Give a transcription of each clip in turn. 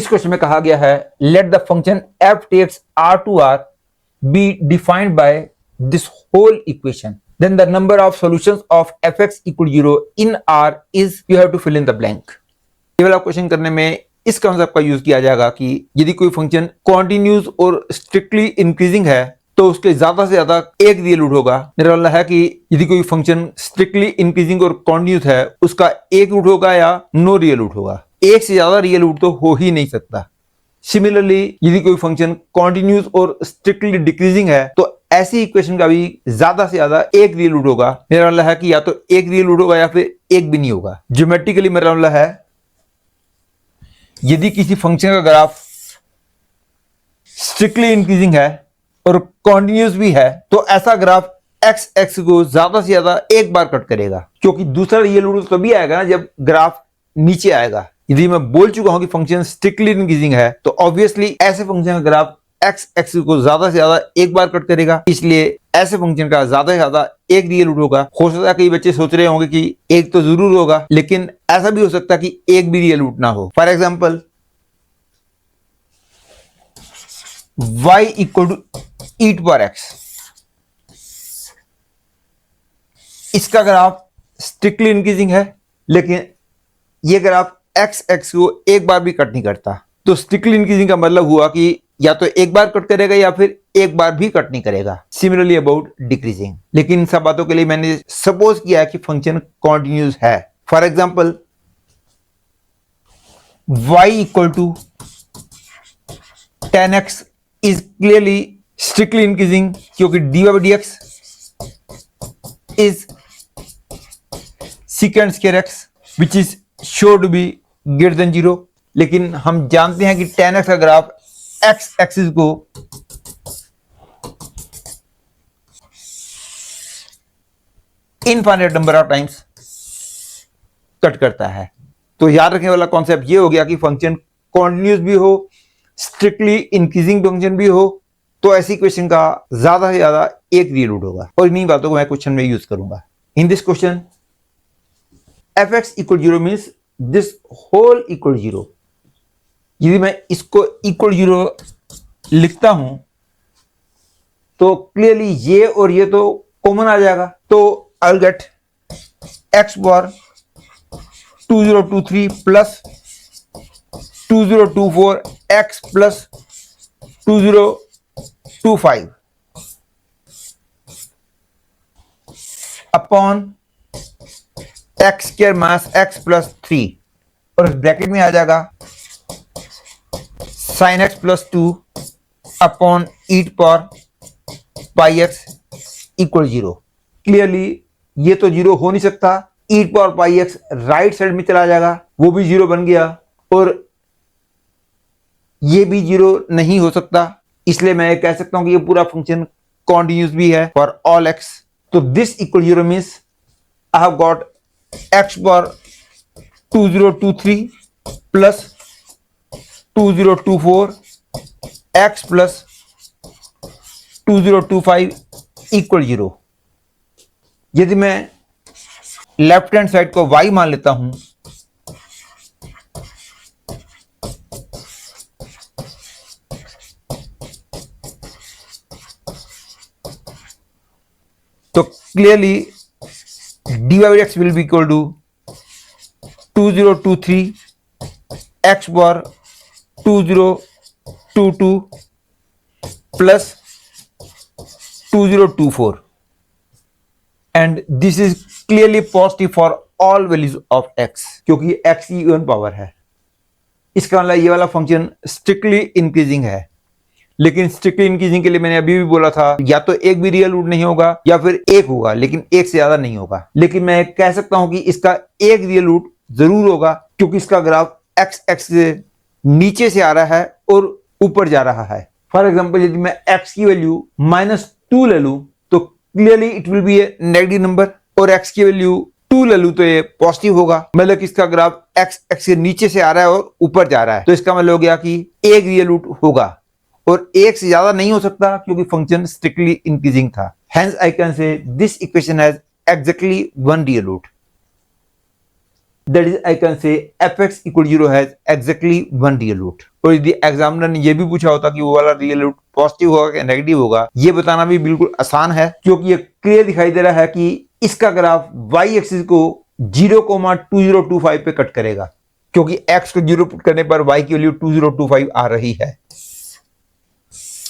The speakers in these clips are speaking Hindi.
इस क्वेश्चन में कहा गया है let the function f takes r to r be defined by this whole equation, then the number of solutions of fx equal 0 in r is you have to fill in the blank। ये वाला क्वेश्चन करने में इस कॉन्सेप्ट का यूज किया जाएगा कि यदि कोई फंक्शन कॉन्टिन्यूस और स्ट्रिक्टली इंक्रीजिंग है तो उसके ज्यादा से ज्यादा एक रियल रूट होगा। मेरा वाला है कि यदि कोई फंक्शन स्ट्रिक्टली इंक्रीजिंग और कॉन्टिन्यूस है उसका एक रूट होगा या नो रियल रूट होगा। एक से ज्यादा रियल रूट तो हो ही नहीं सकता। सिमिलरली यदि कोई फंक्शन कॉन्टिन्यूस और स्ट्रिक्टली डिक्रीजिंग है तो ऐसी इक्वेशन का भी ज्यादा से ज्यादा एक रियल रूट होगा। मेरा वाला है कि या तो एक रियल रूट होगा या फिर एक भी नहीं होगा। ज्योमेट्रिकली मेरा वाला है यदि किसी फंक्शन का ग्राफ स्ट्रिक्टली इंक्रीजिंग है और कॉन्टिन्यूस भी है तो ऐसा ग्राफ एक्स एक्स को ज्यादा से ज्यादा एक बार कट करेगा, क्योंकि दूसरा रियल रूट तभी आएगा ना जब ग्राफ नीचे आएगा। यदि मैं बोल चुका हूं कि फंक्शन स्ट्रिक्टली इंक्रीजिंग है तो ऑब्वियसली ऐसे फंक्शन का ग्राफ एक्स एक्स को ज्यादा से ज्यादा एक बार कट करेगा, इसलिए ऐसे फंक्शन का ज्यादा से ज्यादा एक रियल रूट होगा। हो सकता है कई बच्चे सोच रहे होंगे कि एक तो जरूर होगा, लेकिन ऐसा भी हो सकता है कि एक भी रियल रूट ना हो। For example y equal to e to power x, इसका ग्राफ स्ट्रिक्टली इंक्रीजिंग है लेकिन ये ग्राफ एक्स एक्स को एक बार भी कट नहीं करता। तो स्ट्रिक्टली इंक्रीजिंग का मतलब हुआ कि या तो एक बार कट करेगा या फिर एक बार भी कट नहीं करेगा। सिमिलरली अबाउट डिक्रीजिंग, लेकिन इन सब बातों के लिए मैंने सपोज किया है कि फंक्शन कॉन्टिन्यूस है। For example y equal to 10x is clearly strictly increasing, क्योंकि dy by dx is secant square x which is sure to be greater than 0। लेकिन हम जानते हैं कि 10x का ग्राफ x एक्सिस को infinite number of times cut करता है। तो याद रखने वाला कॉन्सेप्ट ये हो गया कि फंक्शन कॉन्टिन्यूस भी हो, स्ट्रिक्टली इंक्रीजिंग फंक्शन भी हो, तो ऐसी इक्वेशन का ज्यादा से ज्यादा एक रियल रूट होगा। और इन्हीं बातों को मैं क्वेश्चन में यूज करूंगा। In this question fx equal 0 means this whole equal 0। यदि मैं इसको इक्वल 0 लिखता हूं तो क्लियरली ये और ये तो कॉमन आ जाएगा। तो आई विल गेट x बार 2023 plus 2024 x plus 2025 upon x square minus x plus 3, और इस ब्रैकेट में आ जाएगा sine x plus 2 upon e power pi x equal 0। Clearly ये तो 0 हो नहीं सकता। E power pi x right side में चला जाएगा, वो भी 0 बन गया, और ये भी 0 नहीं हो सकता। इसलिए मैं कह सकता हूं कि ये पूरा फंक्शन कॉन्टिन्यूस भी है फॉर ऑल एक्स। तो this equal 0 means I have got x बार 2023 प्लस 2024 x प्लस 2025 इक्वल 0। यदि मैं लेफ्ट हैंड साइड को y मान लेता हूं तो clearly dy by dx will be equal to 2023 x bar 2022 plus 2024, and this is clearly positive for all values of x, क्योंकि x की इवन पावर है। इसका मतलब ये वाला फंक्शन स्ट्रिक्टली इंक्रीजिंग है। लेकिन स्ट्रिक्टली इंक्रीजिंग के लिए मैंने अभी भी बोला था या तो एक भी रियल रूट नहीं होगा या फिर एक होगा, लेकिन एक से ज्यादा नहीं होगा। लेकिन मैं कह सकता हूं कि इसका एक रियल रूट जरूर होगा, क्योंकि इसका ग्राफ एक्स एक्स से नीचे से आ रहा है और ऊपर जा रहा है। फॉर एग्जाम्पल यदि मैं x की वैल्यू -2 ले लूं तो clearly it will be A negative number, और x की वैल्यू 2 ले लूं तो ये पॉजिटिव होगा। मतलब कि इसका ग्राफ एक्स एक्स से नीचे से आ रहा है और ऊपर जा रहा है, तो इसका मतलब हो गया कि एक रियल रूट होगा, और एक से ज्यादा नहीं हो सकता क्योंकि फंक्शन स्ट्रिक्टली इंक्रीजिंग था। Hence I can say this equation has exactly one real root. That is I can say fx equal 0 has exactly one real root. और यदि एग्जामिनर ने यह भी पूछा होता कि वो वाला रियल रूट पॉजिटिव होगा या नेगेटिव होगा, ये बताना भी बिल्कुल आसान है, क्योंकि ये क्लियर दिखाई दे रहा है कि इसका ग्राफ y एक्सिस को 0,2025 पे कट करेगा, क्योंकि x को 0 पुट करने पर y की वैल्यू 2025 आ रही है।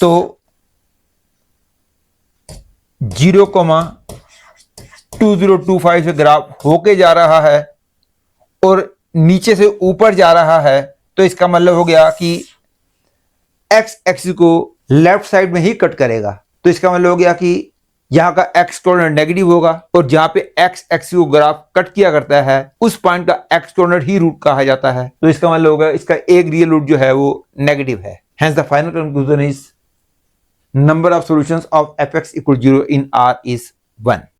तो 0,2025 से ग्राफ होके जा रहा है और नीचे से ऊपर जा रहा है, तो इसका मतलब हो गया कि x एक्सिस को लेफ्ट साइड में ही कट करेगा। तो इसका मतलब हो गया कि यहां का x कोऑर्डिनेट नेगेटिव होगा और जहां पे x एक्सिस को ग्राफ कट किया करता है उस पॉइंट का x कोऑर्डिनेट ही रूट कहा जाता है। तो इसका मतलब होगा इसका एक रियल रूट जो है वो नेगेटिव है। Hence the final conclusion is number of solutions of fx equal 0 in R is 1।